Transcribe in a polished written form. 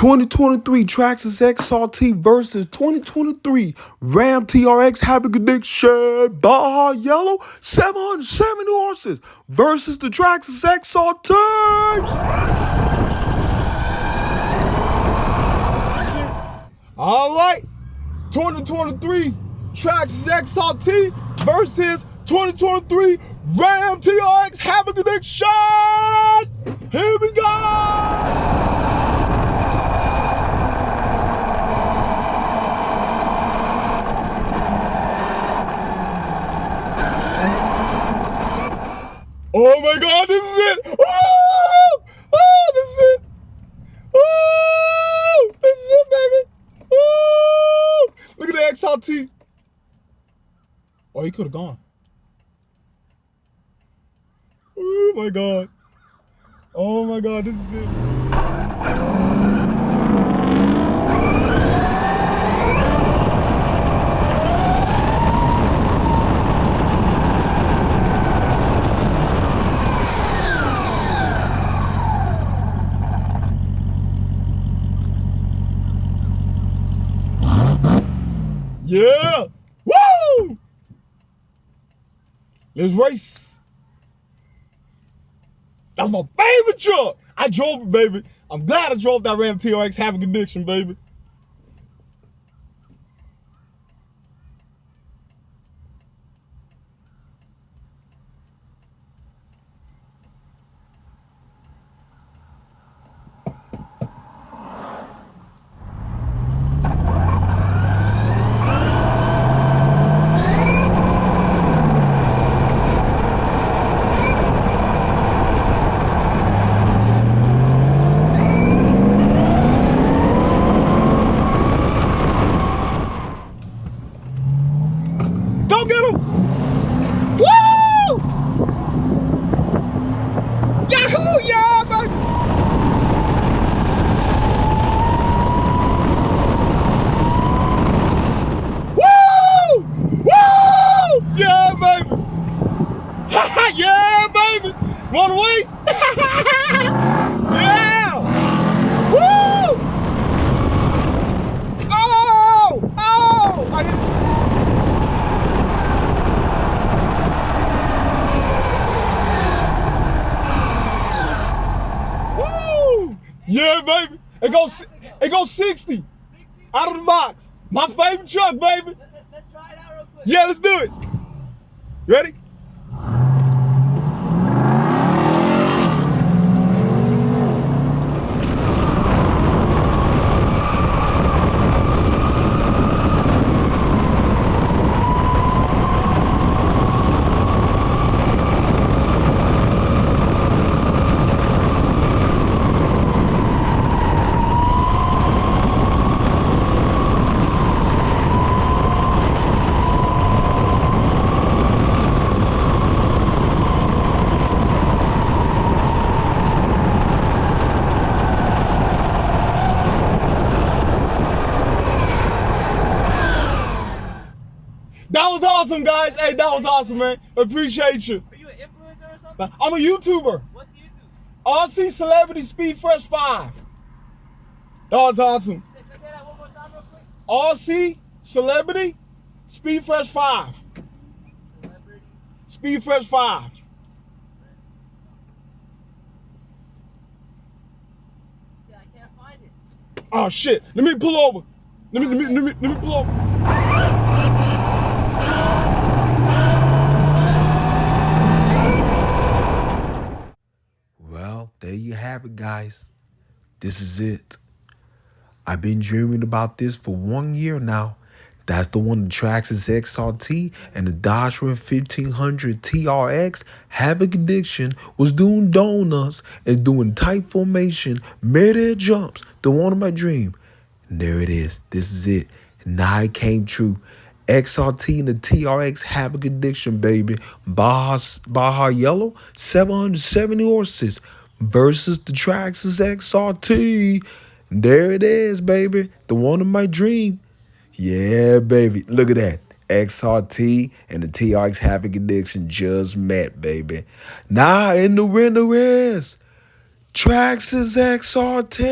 2023 Traxxas XRT versus 2023 Ram TRX Havoc Addiction Baja Yellow 770 horses versus the Traxxas XRT. All right, 2023 Traxxas XRT versus 2023 Ram TRX Havoc Addiction. Here we go. Oh my God, this is it! Oh, this is it! Oh, this is it, baby! Oh, look at the XRT. Oh, he could have gone. Oh my God. Oh my God, this is it. Yeah! Woo! Let's race. That's my favorite truck. I drove it, baby. I'm glad I drove that Ram TRX Havoc Addiction, baby. Go get him! Woo! Yahoo! Yeah, baby! Woo! Woo! Yeah, baby! Yeah, baby! Wanna race? Yeah! Woo! Oh! Oh! I hit. Yeah, baby. It goes 60 out of the box. My favorite truck, baby. Let's try it out real quick. Yeah, let's do it. Ready? That was awesome, guys. Hey, that was awesome, man. Appreciate you. Are you an influencer or something? I'm a YouTuber. What's YouTube? RC Celebrity Speed Fresh 5. That was awesome. Say that one more time real quick. RC Celebrity Speed Fresh 5. Celebrity. Speed Fresh 5. Yeah, I can't find it. Oh shit. Let me pull over. Let me pull over. Well, there you have it, guys. This is it. I've been dreaming about this for 1 year now. That's the one, the Traxxas XRT and the Dodge Ram 1500 TRX Havoc Addiction was doing donuts and doing tight formation, mid-air jumps, the one of my dream. And there it is. This is it. Now it came true. XRT and the TRX Havoc Addiction, baby. Baja Yellow, 770 horses versus the Traxxas XRT. And there it is, baby. The one of my dream. Yeah, baby. Look at that. XRT and the TRX Havoc Addiction just met, baby. Now in the winner is Traxxas XRT.